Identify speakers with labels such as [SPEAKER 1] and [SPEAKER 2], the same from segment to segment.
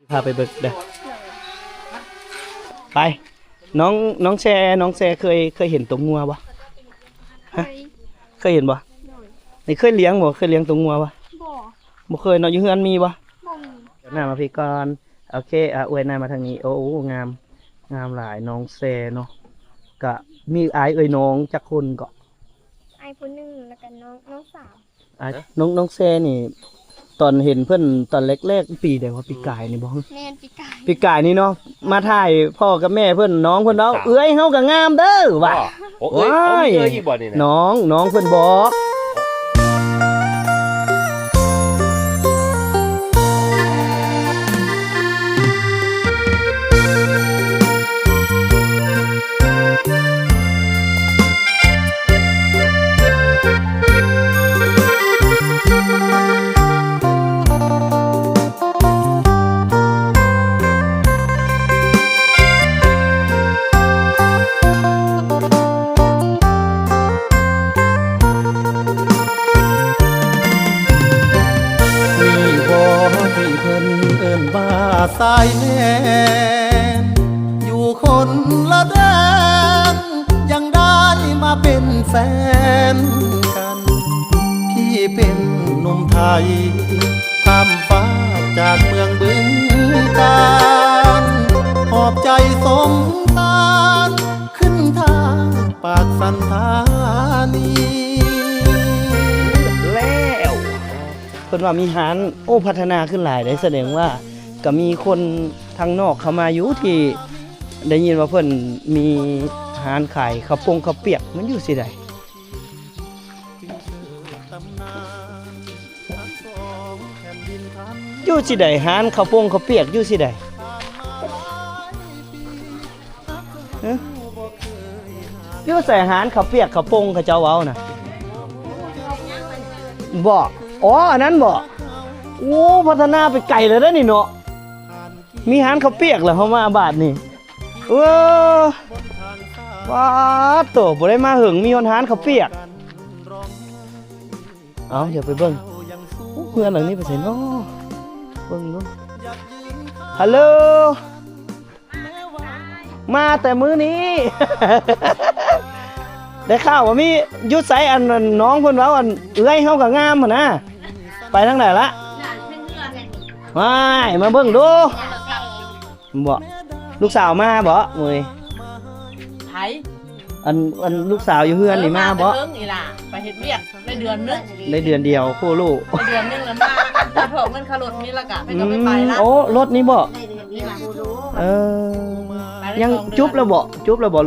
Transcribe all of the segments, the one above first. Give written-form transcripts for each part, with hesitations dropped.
[SPEAKER 1] พาไปเบิกเด้อไปน้องแชเคยเห็นตัวงัวบ่ฮะเคยเห็นบ่นี่เคยเลี้ยงบ่เคยเลี้ยงตัวงัวบ่บ่เคยเนาะอยู่เฮือนมีบ่เดี๋ยวหน้ามาพี่ก่อนโอเคอวยหน้ามาทางนี้โอ้งามหลายน้องแชเนาะก็มีอายน้องจักคนก็
[SPEAKER 2] ไอผู้หนึ่งแล้วกันน้องสาว
[SPEAKER 1] น้องแชนี่ตอนเห็นเพื่อนตอนแรกๆปีเดียวว่าปีกายนี่บ่
[SPEAKER 2] แม่น
[SPEAKER 1] ปีกายนี่เนาะมาถ่ายพ่อกับแม่เพื่อนน้องเพื่อนเนาะเอ้ยเฮาก็งามเด้อว่ะว้ายน้องเพื่อนบอก
[SPEAKER 3] สายแนนอยู่คนละแดนยังได้มาเป็นแฟนกันพี่เป็นหนุ่มไทยข้ามฟ้าจากเมืองบึงกาฬหอบใจสมตานขึ้นทางปากสันธานี
[SPEAKER 1] แล้วเพิ่นว่ามีหารพัฒนาขึ้นหลายได้แสดงว่าก็มีคนทางนอกเข้ามาอยู่ที่ได้ยินว่าเพิ่นมีร้านขายข้าวปงข้าวเปียกมันอยู่สิใดอยู่สิใดร้านข้าวปงข้าวเปียกอยู่สิใดอยู่ใส่ร้านข้าวเปียกข้าวปงเขาเจ้าเว้าน่ะบ่อ๋ออันนั้นบ่โอ้พัฒนาไปไกลเลยเด้อนี่เนาะมีหานข้าวเปียกเหรอเขามาบาทนี่ว้าโตบ่ได้มาหึงมีหานข้าวเปียกเอาเดี๋ยวไปเบิ่งเพื่อนหลังนี้ไปใส่เนาะเบิ่งดูฮัลโหลมาแต่มื้อนี้ ได้ข่าวว่ามียุดไสอันน้องเพิ่นว่าอันเอื้อยเฮาก็งามหั่นนะไปทางไหนละมาเบิ่งดูบ่ลูกสาวมาบ่มื้อ
[SPEAKER 4] ไผ
[SPEAKER 1] อันลูกสาวอยู่เฮือนนี่มาบ่
[SPEAKER 4] นี่ล่ะไปเฮ็ดเวียกได้เดือนนึง
[SPEAKER 1] ได้เดือนเดียวโคลูก
[SPEAKER 4] ได้เดือนนึงแล้วมาถ้าถกเงินค่ารถนี่ละกะไปก็ไม่ไปละ
[SPEAKER 1] โอ้รถนี้บ่ยังจุ๊บแล้วบ่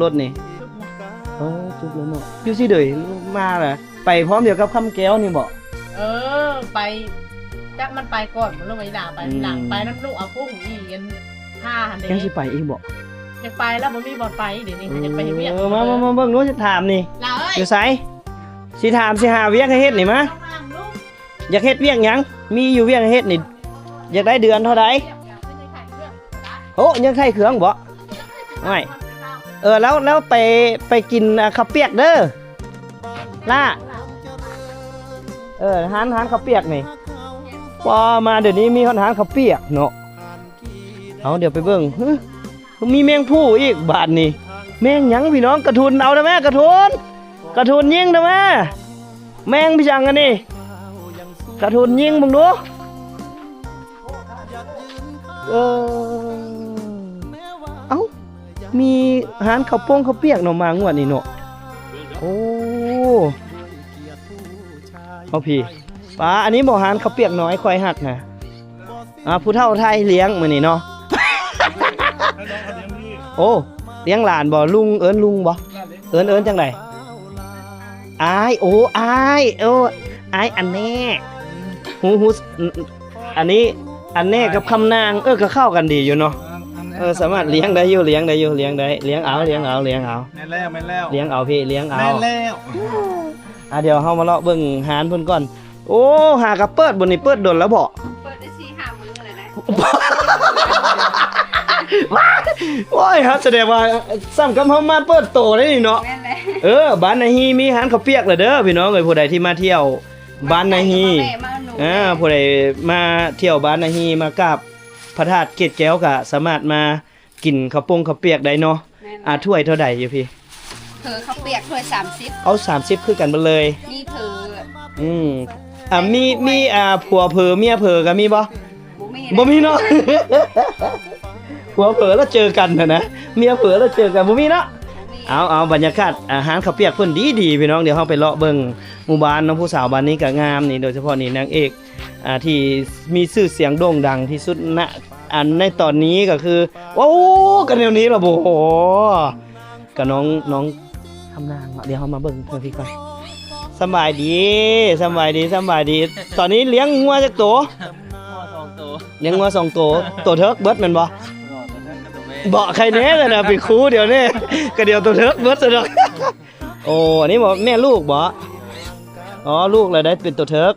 [SPEAKER 1] รถนี่จุ๊บแล้วเนาะอยู่สิเด้อมาล่ะไปพร้อมเดียวกับคำแก้วนี่บ่
[SPEAKER 4] ไปจักมันไปก่อนมันลงไปด่าไปหลังไปน้ำลูกเอาพุ่งอีกกัน5หันเด้
[SPEAKER 1] ยังสิไปอีกบ่
[SPEAKER 4] อยากไปแล้วบ่มีบ่อนไปเดี๋ยวนี้อยากไปเฮ็ดเวียก
[SPEAKER 1] มาเบิ่งหนูจะถามนี่อยู่ไสสิถามสิหาเวียกให้เฮ็ดนี่มาอยากเฮ็ดเวียกหยังมีอยู่เวียกให้เฮ็ดนี่อยากได้เดือนเท่าใดโอ้ยังไข่เครื่องบ่ไม่แล้วไปกินข้าวเปียกเด้อล่ะหานข้าวเปียกนี่พอมาเดี๋ยวนี้มีหานข้าวเปียกเนาะเอาเดี๋ยวไปเบิ่งมีแมงผู้อีกบาทนี่แมงหยังพี่น้องกระทุนเอาได้ไหมกระทุนยิงได้ไหมแมงพี่จังอันนี้กระทุนยิงบังดูเอ้ามีหานข้าวปงข้าวเปียกเนาะมางวดนี่เนาะโอ้เอาพี่ป้าอันนี้บ่หานข้าวเปียกน้อยคอยหักนะผู้เฒ่าไทยเลี้ยงมื้อนี้เนาะโอ้เลี้ยงหลานบ่ลุงเอิ้นลุงบ่เอิ้นจังได๋อายอายอันแน่หูอันนี้อันแน่กับคำนางก็เข้ากันดีอยู่เนาะสามารถเลี้ยงได้อยู่เลี้ยงเอาแม่นแล้วเลี้ยงเอาพี่เลี้ยงเอาแม่นแล้วเดี๋ยวเฮามาเลาะเบิ่งหานเพิ่นก่อนโอ้หากระเปิดบนนี่เปิดดนแล้วบ่
[SPEAKER 2] เปิดได้4-5 มื้อเลยนะ
[SPEAKER 1] โอ้ยครับแสดงว่าซ้ำกับเฮามาเปิดโตได้นี่เนาะบ้านนาฮีมีหานข้าวเปียกแล้วเด้อพี่น้องเอ้ยผู้ใดที่มาเที่ยวบ้านนาฮีผู้ใดมาเที่ยวบ้านนาฮีมากราบพ ระธาตุเกศแก้วก็สามารถมากินข้าวปงข้าวเปียกได้เนาะถ้วยเท่าใดอยู่พี่
[SPEAKER 2] เธอเขาเปียกถ้วย30
[SPEAKER 1] เอา30คือกันเบิดเลย
[SPEAKER 2] นี่เธอ
[SPEAKER 1] มีผัวเผลอเมียเผลอก็มีบ่
[SPEAKER 2] บ่มี
[SPEAKER 1] บ่มีเนาะ ผัวเผลอแล้วเจอกันนะเมียเผลอแล้วเจอกันบ่มีเนาะเอาบรรยากาศอาหารข้าวเปียกเพิ่นดีพี่น้องเดี๋ยวเฮาไปเลาะเบิ่งหมู่บ้านน้องผู้สาวบ้านนี้ก็งามนี่โดยเฉพาะนี่นางเอกที่มีชื่อเสียงโด่งดังที่สุดณในตอนนี้ก็คือโอ้กันแนวนี้ล่ะโอ้โหกับน้องทำนางเดี๋ยวเฮามาเบิ่งเพิ่นพี่ก่อนสบายดีตอนนี้เลี้ยงงัวจักตัวเลี้ยงงัว2ตัวตัวเทิกเบิดแม่นบ่บอกใครแน่เลยนะไปคูเดี๋ยวนี้ก็เดี๋ยวตัวเทิกเบิดซะดอกโอ้อันนี้บอกแม่ลูกบ่อ๋อลูกเลยได้เป็นตัวเทิก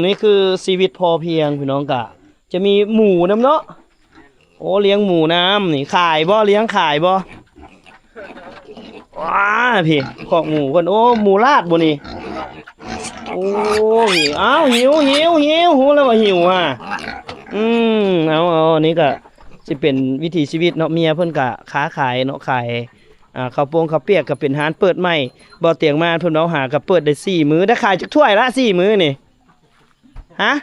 [SPEAKER 1] นี่คือชีวิตพอเพียงพี่น้องกะจะมีหมูน้ำเนาะโอ้เลี้ยงหมูน้ำนี่ขายบ่เลี้ยงขายบ่ว้าพี่ขอกหมูกันโอ้หมูลาดบ่นี่โอ้อ้าวหิวหูแล้วว่าหิวอ่ะเอานี่ก็สิเป็นวิถีชีวิตเนาะเมียเพิ่นก็ค้าขายเนาะขายข้าวโพดข้าวเปียกก็เป็นร้านเปิดใหม่บ่เตียงมาเพิ่นเอาหาก็เปิดได้4มื้อได้ขายจักถ้วยละ4มื้อนี่ฮะ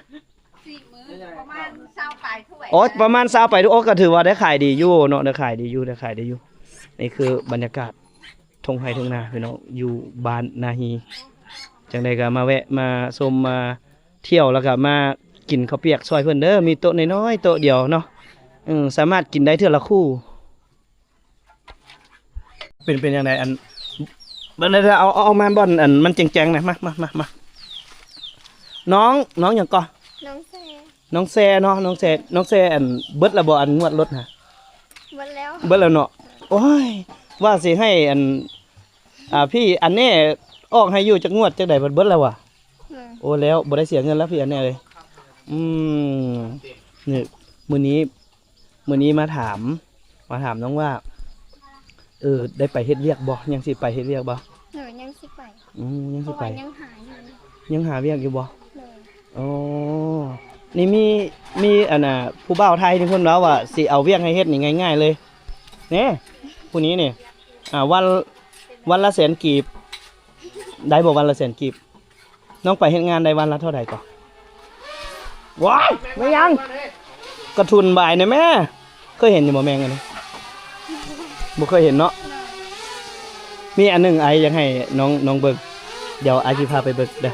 [SPEAKER 2] 4มื้อประมาณ20ปลายถ้วย
[SPEAKER 1] อ๋อประมาณ20ไปโอ้ก็ถือว่าได้ขายดีอยู่เนาะได้ขายดีอยู่นี่คือบรรยากาศทงไห้ทงนาพี่น้องอยู่บ้านนาฮีจังใดก็มาแวะมาชมมาเที่ยวแล้วก็มากินข้าวเปียกซอยเพิ่นเด้อมีโต๊ะน้อยๆโต๊ะเดียวเนาะสามารถกินได้เทื่อละคู่เป็นยังไงอันบัดนี้เอามาบ่อนอันมันแจงๆหน่อยมาน้องหยังก่อน้องแซเนาะน้องแซอันเบิดละบ่อันงวดรถฮะเบิดแล้วเนาะโอ้ยว่าสิให้อันพี่อันนี้ออกให้อยู่จักงวดจักได๋เบิดแล้วว่ะโอ้แล้วบ่ได้เสียเงินแล้วพี่อันนี้เลยนี่มื้อนี้มาถามน้องว่าได้ไปเฮ็ดเวียกบ่ยังสิไปเฮ็ดเวียกบ่
[SPEAKER 2] ยังสิไป
[SPEAKER 1] ยังสิไป
[SPEAKER 2] ยังหาอยู่
[SPEAKER 1] ยังหาเวียกอยู่บ่อ๋อนี่มีอันน่ะผู้บ่าวไทยที่เพิ่นว่าสิเอาเวียกให้เฮ็ดนี่ง่ายๆเลยแน่ผู้นี้นี่วันละ100,000กีบได้บ่วันละ100,000กีบน้องไปเฮ็ดงานได้วันละเท่าใดก่อว้ายไม่ยังกระทุนบ่ายนะแม่เคยเห็นอยู่บ่แมงอันนี้บ่เคยเห็นเนาะมีอันนึงไอยังให้น้องเบิ่งเดี๋ยวไอสิพาไปเบิ่งเด้อ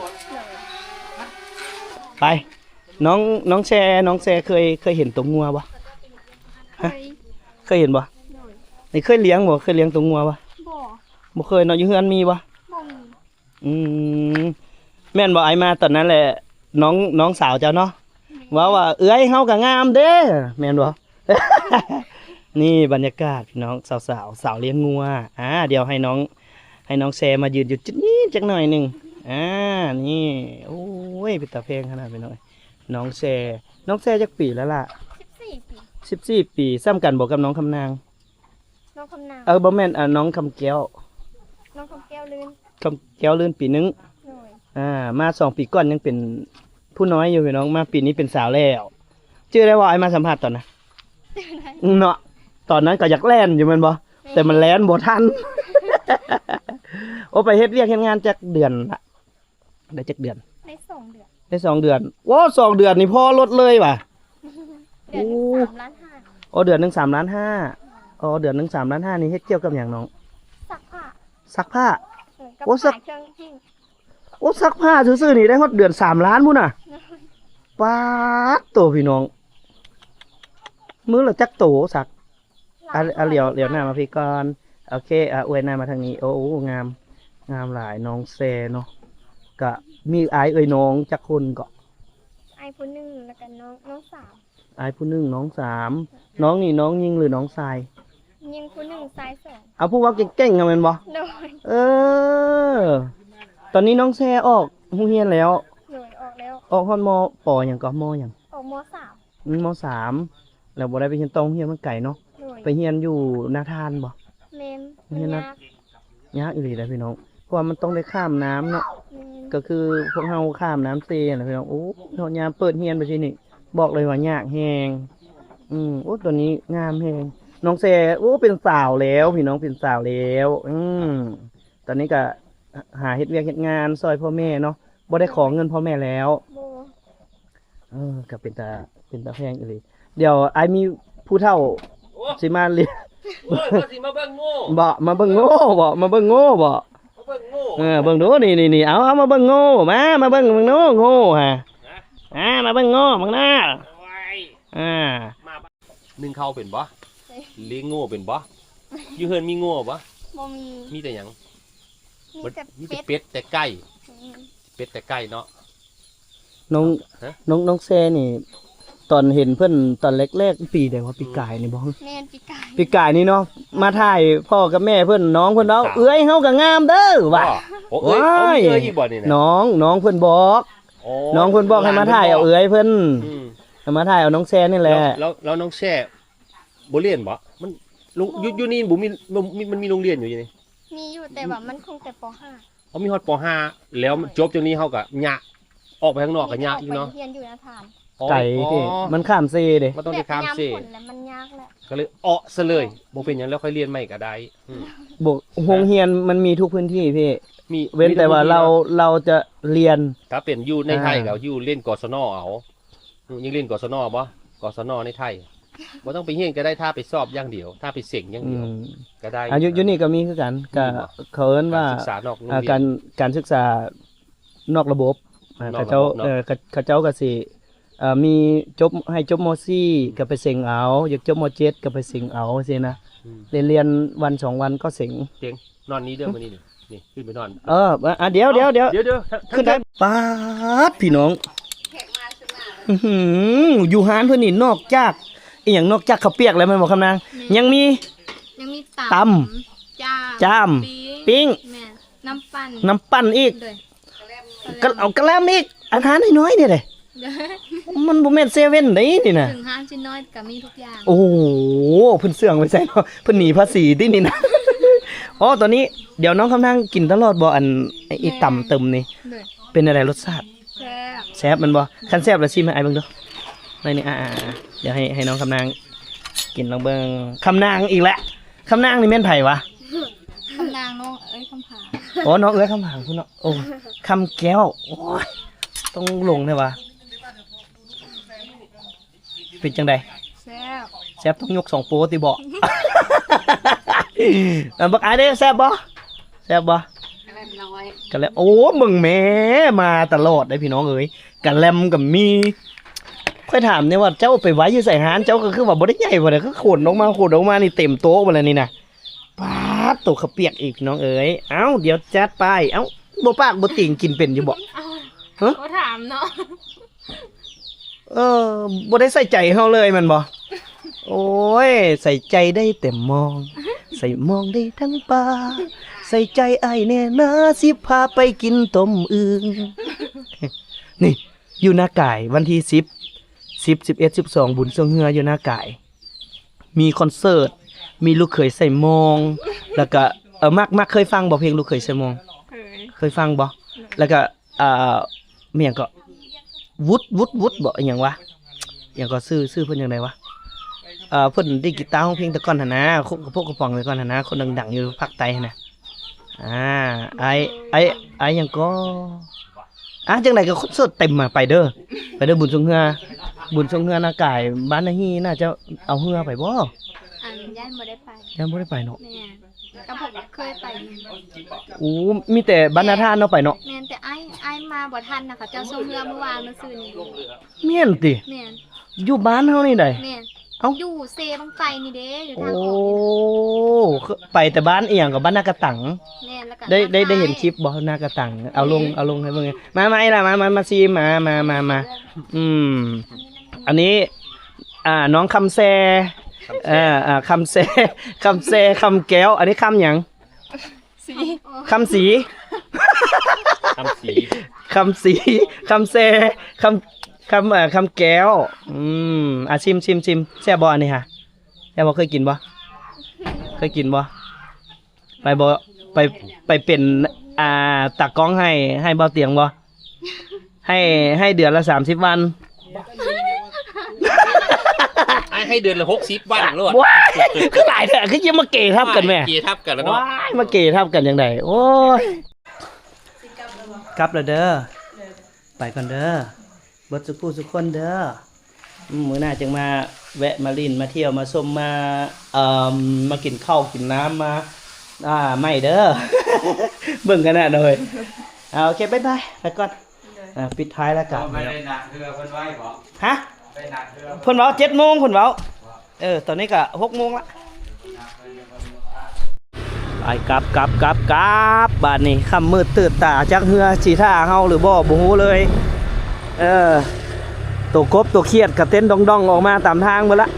[SPEAKER 1] ไปน้องแชเคยเห็นตัวงัวบ่ฮะเคยเห็นบ่นี่เคยเลี้ยงตัวงัวบ่บ่เคยเนาะอยู่เฮือนมีบ่แม่นบ่ไอมาตอนนั้นแหละน้องสาวเจ้าเนาะว่าเอ้ยเฮาก็งามเด้แม่นบ่ นี่บรรยากาศพี่น้องสาวเลี้ยงงัวเดี๋ยวให้น้องแซมายืนอยู่จุดนี้จักหน่อยนึงนี่โอ้ยเป็นตาเพลงขนาดไปหน่อยน้องแซจักปีแล้วล่ะ14 ปีซ้ำกันบ่กับน้องคำนางบ่แม่นน้องคำแก้วลื่นปีนึงมา2 ปีก่อนยังเป็นผู้น้อยอยู่พี่น้องมาปีนี้เป็นสาวแล้วชื่อได้ว่าไอ้มาสัมภาษณ์ตอนนะเนาะตอนนั้นก็อยากแล่นอยู่แม่นบ่แต่มันแล่นบ่ทัน โอ้ไปเฮ็ดเวียกเฮ็ดงานจักเดือนละได้จักเดือนได้2 เดือนโอ้2 เดือนนี่พอลดเลยว่ะเดือนนึง3.5 ล้านโอ้เดือนนึง3.5 ล้านอ๋อเดือนนึง3.5 ล้านนี่เฮ็ดเกี่ยวกับหยังน้องซักผ้าโอ้ซักผ้าซื่อๆนี่ได้ฮอดเดือน3 ล้านพุ่นน่ะป๊าดโตพี่น้องมื้อละจักโตสักเหลียวหน้ามาพี่ก่อนโอเคอวยหน้ามาทางนี้โอ้งามหลายน้องแซเนาะก็มีอายน้องจักคนก็
[SPEAKER 2] อายผู้นึงแล้วก็น้อง3
[SPEAKER 1] อายผู้นึงน้อง3น้องนี่น้องยิงหรือน้องทราย
[SPEAKER 2] ยิงผู้นึงทราย2
[SPEAKER 1] เอาผู้ว่าเก่งๆกันแม่นบ่ตอนนี้น้องแซออกโรงเรียนแล้ว
[SPEAKER 2] ออกแล้ว
[SPEAKER 1] ออกฮอดมปหยังก็มหยัง
[SPEAKER 2] ออกม
[SPEAKER 1] 3แล้วบ่ได้ไปเรียนต้องเรียนมันไกลเนาะไปเรียนอยู่นาทานบ่
[SPEAKER 2] แม่น
[SPEAKER 1] เรียนยากอีหลีเลยพี่น้องเพราะว่ามันต้องได้ข้ามน้ำเนาะก็คือพวกเฮาข้ามน้ำเซนะพี่น้องโอ้เฮายามเปิดเรียนไปซี่นี่ บอกเลยว่ายากแฮงโอ้ตัวนี้งามแฮงน้องแซโอ้เป็นสาวแล้วพี่น้องเป็นสาวแล้วตอนนี้ก็หาเฮ็ดเวียกเฮ็ดงานซอยพ่อแม่เนาะบ่ได้ขอเงินพ่อแม่แล้ว
[SPEAKER 2] โบ
[SPEAKER 1] ก็เป็นตาแพงอีหลีเดี๋ยวไอ้มีผู้เฒ่าสิมาเรียน
[SPEAKER 5] เฮ้ยว่าสิมาเบิ่งโง่
[SPEAKER 1] บ่มาเบิ่งโง่บ่มาเบิ่งโง่บ่
[SPEAKER 5] มาเบิ่งโง่
[SPEAKER 1] เบิ่งดูนี่เอามาเบิ่งโง่มาเบิ่งโง่ฮะมาเบิ่งโง่บังหน้า
[SPEAKER 5] โอ้ย
[SPEAKER 1] มา
[SPEAKER 5] นึ่งข้าวเป็นบ่เลี้ยงโง่เป็นบ่อยู่เฮือนมีโง่บ่
[SPEAKER 2] โบมี
[SPEAKER 5] มีแต่หยัง
[SPEAKER 2] มีแต่
[SPEAKER 5] มีแต่
[SPEAKER 2] เป็ด
[SPEAKER 5] เป็ดแต่ไก่
[SPEAKER 2] อืม
[SPEAKER 5] เป็ดแต่ไก่เนาะ
[SPEAKER 1] น้อง
[SPEAKER 5] ฮะ
[SPEAKER 1] น้องแซนี่ตอนเห็นเพิ่นตอนแรกๆปีใดว่าปีกายนี่บ่
[SPEAKER 2] แม่นปีกาย
[SPEAKER 1] ปีกายนี่เนาะมาถ่ายพ่อกับแม่เพิ่นน้องเพิ่นเนาะเอ้ยเฮาก็งามเด้อว่ะ
[SPEAKER 5] โอ้เอ้ย
[SPEAKER 1] ว้าย
[SPEAKER 5] เอ้ยอีกบ่นี่นะ
[SPEAKER 1] น้องเพิ่นบอก
[SPEAKER 5] โอ้
[SPEAKER 1] น้องเพิ่นบอกให้มาถ่ายเอาเอ้ยเพิ่น
[SPEAKER 5] อืม
[SPEAKER 1] ให้มาถ่ายเอาน้องแซนี่แหละ
[SPEAKER 5] แล้วน้องแช่บ่เรียนบ่มันลุงอยู่นี่บ่มีมันมีโรงเรียนอยู่นี่
[SPEAKER 2] มีอยู่แต่ว่ามันคงแต่ป
[SPEAKER 5] เขามีฮอดป .5 แล้วจบจากนี้เฮาก็ยะออกไปข้างนอกก็
[SPEAKER 2] .5
[SPEAKER 5] ยะอีกเนาะ
[SPEAKER 2] เรียนอยู่นะทาน
[SPEAKER 1] ไก่พี่มันข้ามเซเด้
[SPEAKER 5] มันต้องไปข้ามเส
[SPEAKER 2] แบบยผลแล้วมันยากแหละ
[SPEAKER 5] ก็เลยเอซะเลยบ่เป็นหยังแล้วค่อยเรียนใหม่ก็ได้อืม
[SPEAKER 1] บกโรงเรียนมันมีทุกพื้นที่พี่
[SPEAKER 5] มี
[SPEAKER 1] เว้นแต่ว่าเราจะเรียน
[SPEAKER 5] ถ้าเป็นอยู่ในไทย
[SPEAKER 1] อ่า
[SPEAKER 5] ก็อยู่เล่นกศนเอายังเล่นกศนบ่กศนในไทยบ่ต้องไปเรียนก็ได้ถ้าไปสอบอย่างเดียว ถ้าไปเสี่ยงอย่างเดียวก็ได้
[SPEAKER 1] อยู่นี่ก็มีคือกันก็
[SPEAKER 5] มีบ่
[SPEAKER 1] เขาเอิ้นว่า
[SPEAKER 5] ศึกษานอกโรง
[SPEAKER 1] อ่า
[SPEAKER 5] เรีย
[SPEAKER 1] การศึกษานอกระบบ
[SPEAKER 5] นอกระบบ
[SPEAKER 1] เขาเจ้า
[SPEAKER 5] เนอะ
[SPEAKER 1] เขาเจ้าก็สิมีจบให้จบม .4 ก็ไปเซ็งเอาอยากจบม .7 ก็ไปเซ็งเอาสินะ
[SPEAKER 5] อืม
[SPEAKER 1] เรียนวัน2วันก็เซ็ง
[SPEAKER 5] เตียงนอนนี้เด้อมื้อนี้นี่ขึ้นไปนอน
[SPEAKER 1] เดี๋ยว
[SPEAKER 5] เดี๋ยว
[SPEAKER 1] ขึ้นได้ปาดพี่น้องอื้อหืออยู่หานเพิ่นนี่นอกจากอีหยังนอกจากข้าวเปียกแล้วแม่นบ่คำนางยังมี
[SPEAKER 2] ยังมี
[SPEAKER 1] ต จ้าม ปิ้ง
[SPEAKER 2] แม่นน้ำปั่น
[SPEAKER 1] น้ำปั่นอีก
[SPEAKER 2] เลย
[SPEAKER 1] ก็เอากระแลมอีกอาหารน้อยๆนี่แหละมันบ่แม่นเซเว่นได้นี่น่ะ
[SPEAKER 2] ถึงห้างชิ้นน้อยก็มีทุกอย่าง
[SPEAKER 1] โอ้โหเพิ่นเสื่องไปใส่เนาะเพิ่นหนีภาษีที่นี่นะ อ๋อตอนนี้เดี๋ยวน้องคำนางกินตลอดบ่อันไอ้ต่ำเติมนี่
[SPEAKER 2] เลย
[SPEAKER 1] เป็นอะไรรสชาติ
[SPEAKER 2] แซ่บ
[SPEAKER 1] แซ่บมันบ่คันแซ่บแล้วชิมให้ไอ้เบิ่งดูนี่เดี๋ยวให้น้องคำนางกินลองเบิ่งคำนางอีกแล้วคำนางนี่แม่นไผวะ
[SPEAKER 2] คำนางน้องเอ้ยคำผา
[SPEAKER 1] อ๋อน้องเอ้ยคำหางพุ่นเนาะโอ้คำแก้วโอ้ยต้องลงเลยวะเป็นจังได
[SPEAKER 2] แซ่บ
[SPEAKER 1] แซ่บต้องยก2โปติบ่ บักอายเด้แซ่บบ่แซ่บบ่กะแลมโอ้มึงแม่มาตลอดได้พี่น้องเอ้ยกะแลมกับมีค่อยถามเนี่ยว่าเจ้าไปไว้อยู่ใส่หานเจ้าก็คือว่าบ่ได้ใหญ่บ่ได้คือขนออกมานี่เต็มโต๊ะหมดแล้วนี่น่ะปาดตัวข้าวเปียกอีกพี่น้องเอ้ยเอ้าเดี๋ยวจัดไปเอ้าบ่ปากบ่ติ่งกินเป็นอยู่บ่
[SPEAKER 2] เขาถามเนาะ
[SPEAKER 1] บ่ได้ใส่ใจเฮาเลยแมันบ่โอ้ยใส่ใจได้แต่มอง ใส่มองได้ทั้งปาใส่ใจไอ้ายแน่นะสิพาไปกินต้มอึ่ง นี่อยู่หน้ากายวันที่10 11 12บุญทรงเฮืออยู่หน้ากาย มีคอนเสิร์ตมีลูกเขยใส่มอง แล้วก็มักเคยฟังบ่เพลงลูกเขยใส่มอง เคยฟังบ่แล้วก็เมียงก็วุดบ่อหยังวะอหยังก็ซื้อเพิ่นจังไดวะเพิ่นได้กีตาร์ร้องเพลงแต่ก่อนหั่นนะพวกกระป๋องแต่ก่อนหั่นนะคนดังๆอยู่ภาคใต้หั่นน่ะไอ้หยังก็จังไดก็คอนเสิร์ตเต็มไปเด้อบุญทรงเฮือหน้ากายบ้านนาฮีน่าจะเอาเฮือไปบ่
[SPEAKER 2] อันย่านบ่ได้ไป
[SPEAKER 1] ยังบ่ได้ไปเนาะ
[SPEAKER 2] แม่ก็ผมเคยไปอยู่
[SPEAKER 1] โอ้มีแต่บ้านนาทานเนาะไปเนาะ
[SPEAKER 2] แม่นแต่ไอ้มาบ่ทันนะคะเจ้าส่งเรือเมื่อวานเมื่อซื่อนี้
[SPEAKER 1] แม่นติ
[SPEAKER 2] แม่น
[SPEAKER 1] อยู่บ้านเฮานี่ได้
[SPEAKER 2] แม่น
[SPEAKER 1] เอ้า
[SPEAKER 2] อยู่เซบังไฟนี่เด้อยู่
[SPEAKER 1] โอ้
[SPEAKER 2] ทางออก
[SPEAKER 1] ไปแต่บ้านเอียงกับบ้านนากระตัง
[SPEAKER 2] แม่นแล้วก็
[SPEAKER 1] ได้เห็นคลิปบ่นากระตังเอาลงให้เบิ่งมาอีล่ะมาซีมาอืมอันนี้น้องคำแซคำแซคำแก้วอันนี้คำหยัง
[SPEAKER 2] สี
[SPEAKER 1] คำสี
[SPEAKER 5] ทำสี
[SPEAKER 1] คำสีคำแซคำแก้วชิมแซ่บบ่อันนี้ฮะแซ่บบ่เคยกินบ่ไปบ่ไปเป็นตากล้องให้เบาเตียงบ่ให้เดือนละ30 วัน
[SPEAKER 5] ให้เดือนละ60วันโลด
[SPEAKER 1] ว้ายคือหลายเถอะคือยังมาเกทับกันแม่
[SPEAKER 5] เกทับกันแล้วเนาะ
[SPEAKER 1] ว้ายมาเกทับกันยังไงโอ้ยกลับแล้วเด้อไปก่อนเด้อเบิดสุขผู้สุขคนเด้อมื้อหน้าจึงมาแวะมาลินมาเที่ยวมาชมมามากินข้าวกินน้ำมาไม่เด้อ เบิ่งกันน่ะเลยโอเคบ๊ายบายไปก่อนปิดท้ายแล้วกัน
[SPEAKER 6] ไม่ได้หนักเรือเพิ่นไว้บ่
[SPEAKER 1] ฮะ
[SPEAKER 6] ไปหนักเรือ
[SPEAKER 1] เพิ่นเว้า7 โมงเพิ่นเว้าตอนนี้ก็6 โมงละไปกลับบ้านนี้ค่ำมืดตื่นตาจักเฮือสีท่าเฮาหรือบ่ฮู้เลยตัวกบตัวเครียดกับเต้นดองๆออกมาตามทางหมดละ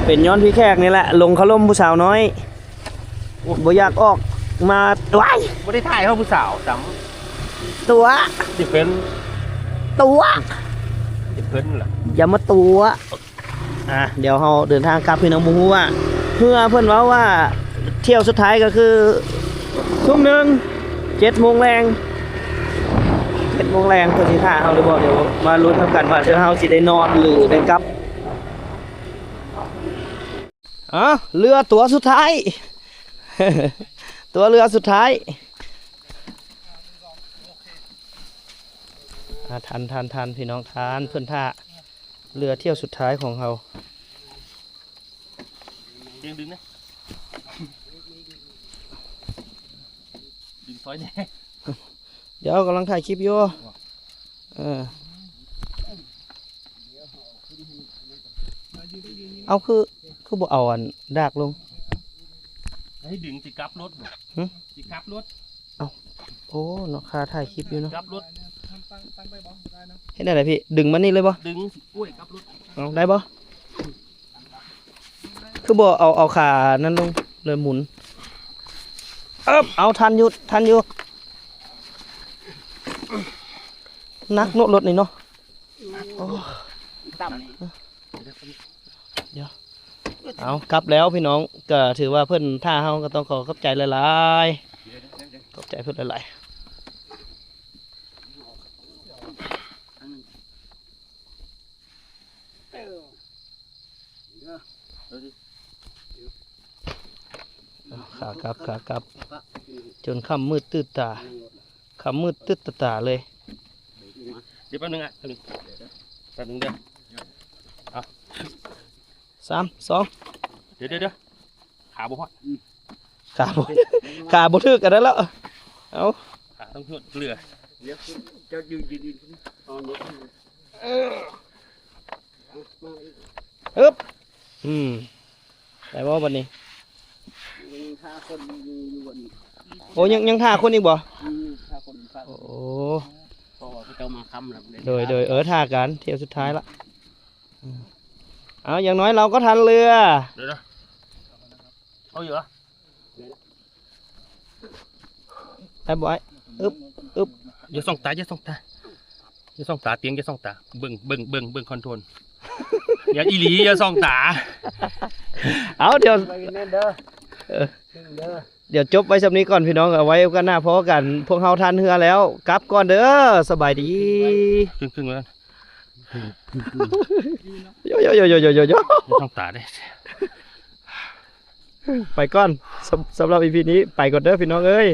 [SPEAKER 1] เป็นย้อนพี่แขกนี่แหละลงเขาล่มผู้สาวน้อยบ่อยากออกมาว้าย
[SPEAKER 5] บ่ได้ถ่ายเฮาผู้สาวจ
[SPEAKER 1] ตัว
[SPEAKER 5] ำสิเป็น ล่ะ
[SPEAKER 1] อย่ามาตัวเดี๋ยวเราเดินทางกลับพี่น้องบ่ฮู้ว่าเพื่อเพิ่นเว้าว่าเที่ยวสุดท้ายก็คือทุ่มหนึง7 โมงแรง7 โมงแรงเพิ่นสิท่าเฮาหรือบ่เดี๋ยวมาลุ้นนํกันว่าเฮาสิได้นอนหรือได้กลับเรือตัวสุดท้าย ตัวเรือสุดท้ายทันพี่น้องทานเพื่อนท่าเรือเที่ยวสุดท้ายของเรา
[SPEAKER 5] ดึงนะดึงซอยแน่
[SPEAKER 1] เดี๋ยวกำลังถ่ายคลิปอยู่เอาคือบ่เอาอันดากลง
[SPEAKER 5] ให้ดึงสิกลับรถบ่
[SPEAKER 1] หึ
[SPEAKER 5] สิกลับรถ
[SPEAKER 1] โอ้เนาะคาถ่ายคลิปอยู่เนาะ
[SPEAKER 5] กลับรถ
[SPEAKER 1] เห็นได้ไหนพี่ดึงมันนี่เลยบ่
[SPEAKER 5] ดึงสิกล้วยกลับรถ
[SPEAKER 1] เอาได้บ่คือบ่เอาขานั่นลงเลยหมุนเอาทันอยู่นักโนรถนี่เนาะ
[SPEAKER 5] ต่
[SPEAKER 1] เดี๋ยวเอากลับแล้วพี่น้องก็ถือว่าเพิ่นท่าเฮาก็ต้องขอบใจหลายๆขอบใจเพิ่นหลายๆขากลับจนค่ำมืดตื้อตาเลย
[SPEAKER 5] เดี๋ยวแป๊บนึงแป๊บนึงเดี๋ยว
[SPEAKER 1] 3 2
[SPEAKER 5] เดี๋ยวขาบ่ฮอด
[SPEAKER 1] ขาบ่ถึกกันแล้วเอา
[SPEAKER 5] ขาต้องหดเรือ
[SPEAKER 6] จะยืนเอารถ
[SPEAKER 1] อึ๊บได้บ่บัดนี้
[SPEAKER 6] ถ้าคนอยู่บน
[SPEAKER 1] โอ้ยังท่าคนอีกบ่
[SPEAKER 6] ถ้าคนพระ
[SPEAKER 1] โอ้
[SPEAKER 6] พ่อเขาเจ้ามาค้ำแล้ว
[SPEAKER 1] โดยท่ากันเที่ยวสุดท้ายละเอาอย่างน้อยเราก็ทันเรือ
[SPEAKER 5] เดี๋ยวเอาอยู่เหรอ
[SPEAKER 1] ได้บ่ไอ้อึ๊บ
[SPEAKER 5] อย่าส่องตาเตียงอย่าส่องตาเบิ่งคอนโทรลอย่าอีหลีอย่าส่องตา
[SPEAKER 1] เอาเดี๋ยว
[SPEAKER 6] ไปแน่เด้อเด้อ
[SPEAKER 1] เดี๋ยวจบไว้สำนี้ก่อนพี่น้องเอาไว้กันหน้าพอกันพวกเฮาทันเรือแล้วกลับก่อนเด้อสบายดี
[SPEAKER 5] ครึ่งแล้ว
[SPEAKER 1] โย
[SPEAKER 5] อย่าส่องตาได้
[SPEAKER 1] ไปก่อนสำหรับ EP นี้ไปก่อนเด้อพี่น้องเอ้ย